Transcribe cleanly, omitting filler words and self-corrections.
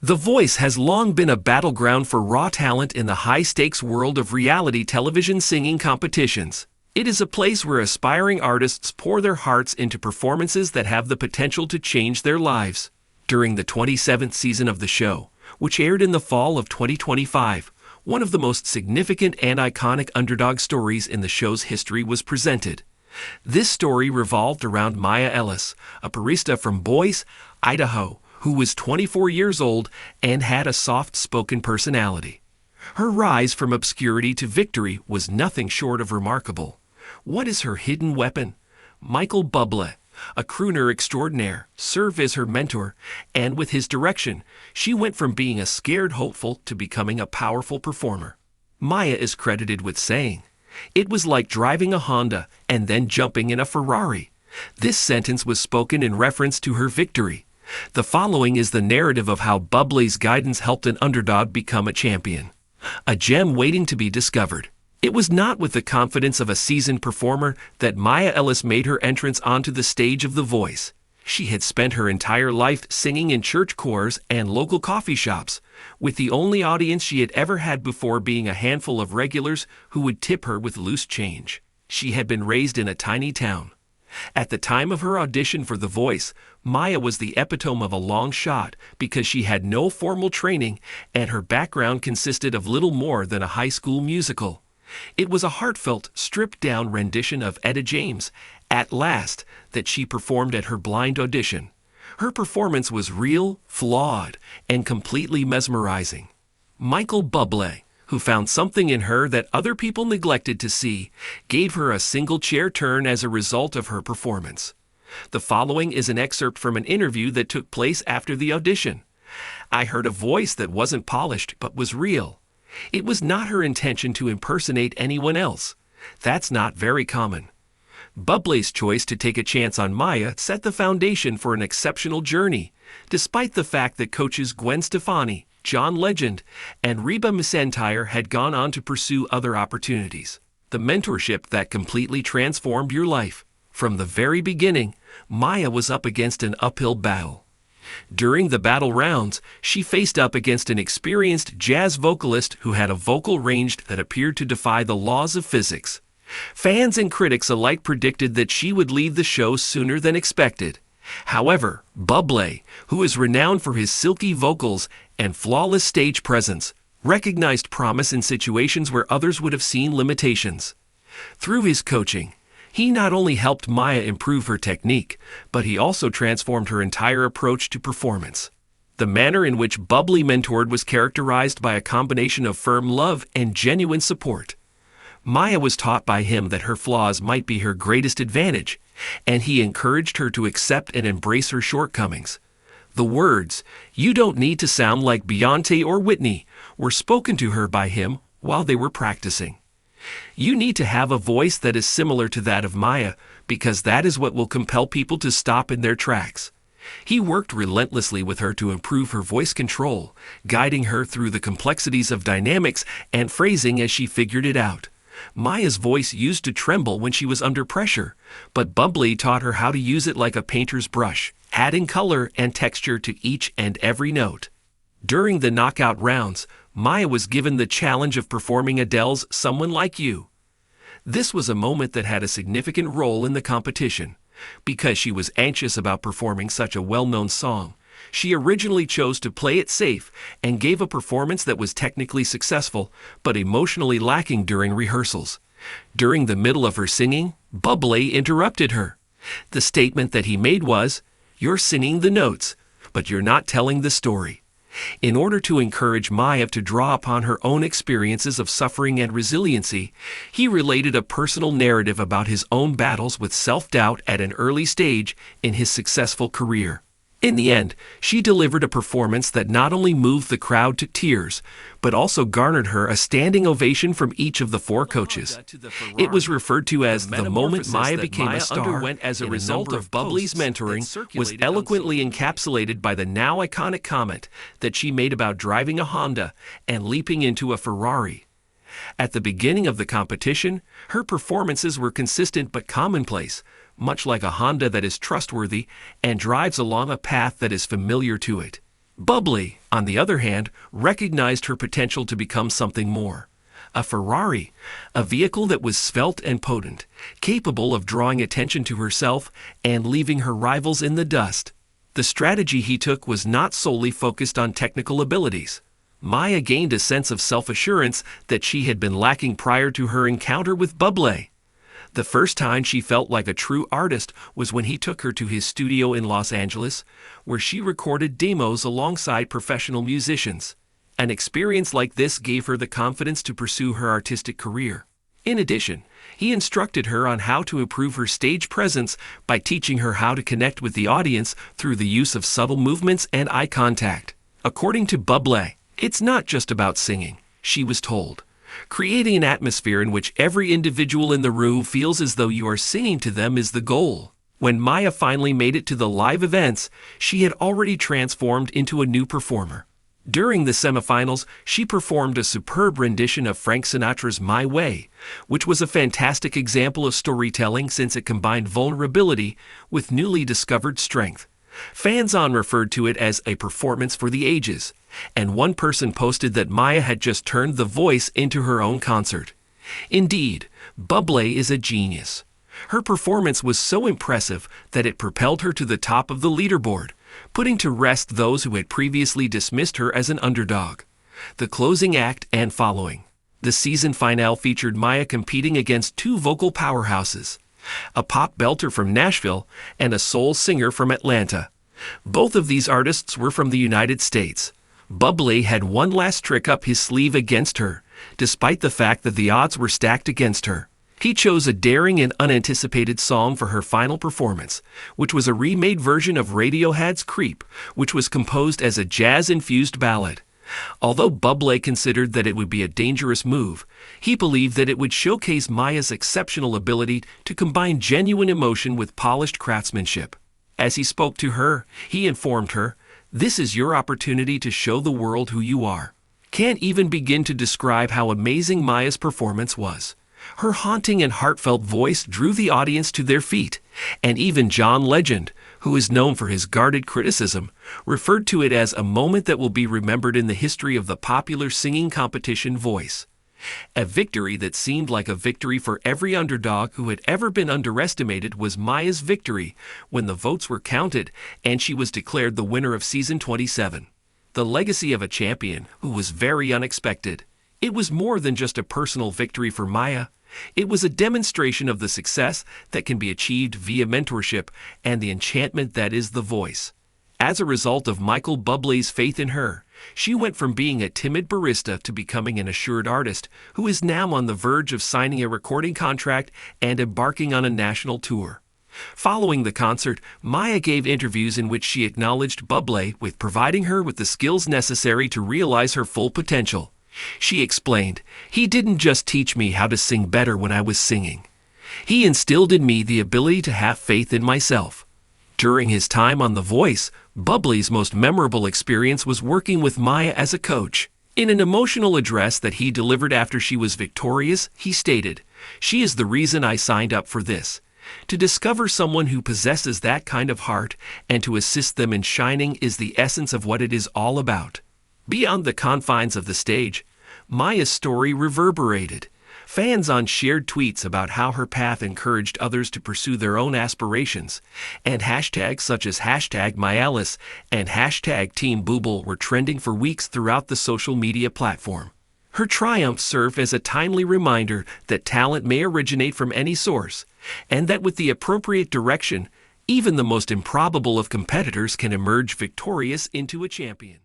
The Voice has long been a battleground for raw talent in the high-stakes world of reality television singing competitions. It is a place where aspiring artists pour their hearts into performances that have the potential to change their lives. During the 27th season of the show, which aired in the fall of 2025, one of the most significant and iconic underdog stories in the show's history was presented. This story revolved around Maya Ellis, a barista from Boise, Idaho, who was 24 years old and had a soft-spoken personality. Her rise from obscurity to victory was nothing short of remarkable. What is her hidden weapon? Michael Bublé, a crooner extraordinaire, served as her mentor, and with his direction, she went from being a scared hopeful to becoming a powerful performer. Maya is credited with saying, "It was like driving a Honda and then jumping in a Ferrari." This sentence was spoken in reference to her victory. The following is the narrative of how Bublé's guidance helped an underdog become a champion. A gem waiting to be discovered. It was not with the confidence of a seasoned performer that Maya Ellis made her entrance onto the stage of The Voice. She had spent her entire life singing in church choirs and local coffee shops, with the only audience she had ever had before being a handful of regulars who would tip her with loose change. She had been raised in a tiny town. At the time of her audition for The Voice, Maya was the epitome of a long shot because she had no formal training and her background consisted of little more than a high school musical. It was a heartfelt, stripped-down rendition of Etta James' At Last that she performed at her blind audition. Her performance was real, flawed, and completely mesmerizing. Michael Bublé, who found something in her that other people neglected to see, gave her a single-chair turn as a result of her performance. The following is an excerpt from an interview that took place after the audition. "I heard a voice that wasn't polished but was real. It was not her intention to impersonate anyone else. That's not very common." Bublé's choice to take a chance on Maya set the foundation for an exceptional journey, despite the fact that coaches Gwen Stefani, John Legend, and Reba McEntire had gone on to pursue other opportunities. The mentorship that completely transformed your life. From the very beginning, Maya was up against an uphill battle. During the battle rounds, she faced up against an experienced jazz vocalist who had a vocal range that appeared to defy the laws of physics. Fans and critics alike predicted that she would leave the show sooner than expected. However, Bublé, who is renowned for his silky vocals and flawless stage presence, recognized promise in situations where others would have seen limitations. Through his coaching, he not only helped Maya improve her technique, but he also transformed her entire approach to performance. The manner in which Bublé mentored was characterized by a combination of firm love and genuine support. Maya was taught by him that her flaws might be her greatest advantage, and he encouraged her to accept and embrace her shortcomings. The words, "You don't need to sound like Beyoncé or Whitney," were spoken to her by him while they were practicing. "You need to have a voice that is similar to that of Maya, because that is what will compel people to stop in their tracks." He worked relentlessly with her to improve her voice control, guiding her through the complexities of dynamics and phrasing as she figured it out. Maya's voice used to tremble when she was under pressure, but Bublé taught her how to use it like a painter's brush, adding color and texture to each and every note. During the knockout rounds, Maya was given the challenge of performing Adele's "Someone Like You." This was a moment that had a significant role in the competition. Because she was anxious about performing such a well-known song, she originally chose to play it safe and gave a performance that was technically successful, but emotionally lacking during rehearsals. During the middle of her singing, Bublé interrupted her. The statement that he made was, "You're singing the notes, but you're not telling the story." In order to encourage Maya to draw upon her own experiences of suffering and resiliency, he related a personal narrative about his own battles with self-doubt at an early stage in his successful career. In the end, she delivered a performance that not only moved the crowd to tears, but also garnered her a standing ovation from each of the four coaches. It was referred to as the moment Maya became a star, underwent as a result of Bublé's mentoring, was eloquently encapsulated by the now iconic comment that she made about driving a Honda and leaping into a Ferrari. At the beginning of the competition, her performances were consistent but commonplace, much like a Honda that is trustworthy and drives along a path that is familiar to it. Bublé, on the other hand, recognized her potential to become something more. A Ferrari, a vehicle that was svelte and potent, capable of drawing attention to herself and leaving her rivals in the dust. The strategy he took was not solely focused on technical abilities. Maya gained a sense of self-assurance that she had been lacking prior to her encounter with Bublé. The first time she felt like a true artist was when he took her to his studio in Los Angeles, where she recorded demos alongside professional musicians. An experience like this gave her the confidence to pursue her artistic career. In addition, he instructed her on how to improve her stage presence by teaching her how to connect with the audience through the use of subtle movements and eye contact. According to Bublé, it's not just about singing, she was told. Creating an atmosphere in which every individual in the room feels as though you are singing to them is the goal. When Maya finally made it to the live events, she had already transformed into a new performer. During the semifinals, she performed a superb rendition of Frank Sinatra's My Way, which was a fantastic example of storytelling since it combined vulnerability with newly discovered strength. Fans referred to it as a performance for the ages, and one person posted that Maya had just turned The Voice into her own concert. Indeed, Bublé is a genius. Her performance was so impressive that it propelled her to the top of the leaderboard, putting to rest those who had previously dismissed her as an underdog. The closing act and following. The season finale featured Maya competing against two vocal powerhouses, a pop belter from Nashville and a soul singer from Atlanta. Both of these artists were from the United States. Bublé had one last trick up his sleeve against her, despite the fact that the odds were stacked against her. He chose a daring and unanticipated song for her final performance, which was a remade version of Radiohead's Creep, which was composed as a jazz-infused ballad. Although Bublé considered that it would be a dangerous move, he believed that it would showcase Maya's exceptional ability to combine genuine emotion with polished craftsmanship. As he spoke to her, he informed her, "This is your opportunity to show the world who you are." Can't even begin to describe how amazing Maya's performance was. Her haunting and heartfelt voice drew the audience to their feet, and even John Legend, who is known for his guarded criticism, referred to it as a moment that will be remembered in the history of the popular singing competition Voice. A victory that seemed like a victory for every underdog who had ever been underestimated was Maya's victory when the votes were counted and she was declared the winner of season 27. The legacy of a champion who was very unexpected. It was more than just a personal victory for Maya. It was a demonstration of the success that can be achieved via mentorship and the enchantment that is The Voice. As a result of Michael Bublé's faith in her, she went from being a timid barista to becoming an assured artist who is now on the verge of signing a recording contract and embarking on a national tour. Following the concert, Maya gave interviews in which she acknowledged Bublé with providing her with the skills necessary to realize her full potential. She explained, "He didn't just teach me how to sing better when I was singing. He instilled in me the ability to have faith in myself." During his time on The Voice, Bublé's most memorable experience was working with Maya as a coach. In an emotional address that he delivered after she was victorious, he stated, "She is the reason I signed up for this. To discover someone who possesses that kind of heart and to assist them in shining is the essence of what it is all about." Beyond the confines of the stage, Maya's story reverberated. Fans shared tweets about how her path encouraged others to pursue their own aspirations, and hashtags such as #MyAlice and #Team Bublé were trending for weeks throughout the social media platform. Her triumph served as a timely reminder that talent may originate from any source, and that with the appropriate direction, even the most improbable of competitors can emerge victorious into a champion.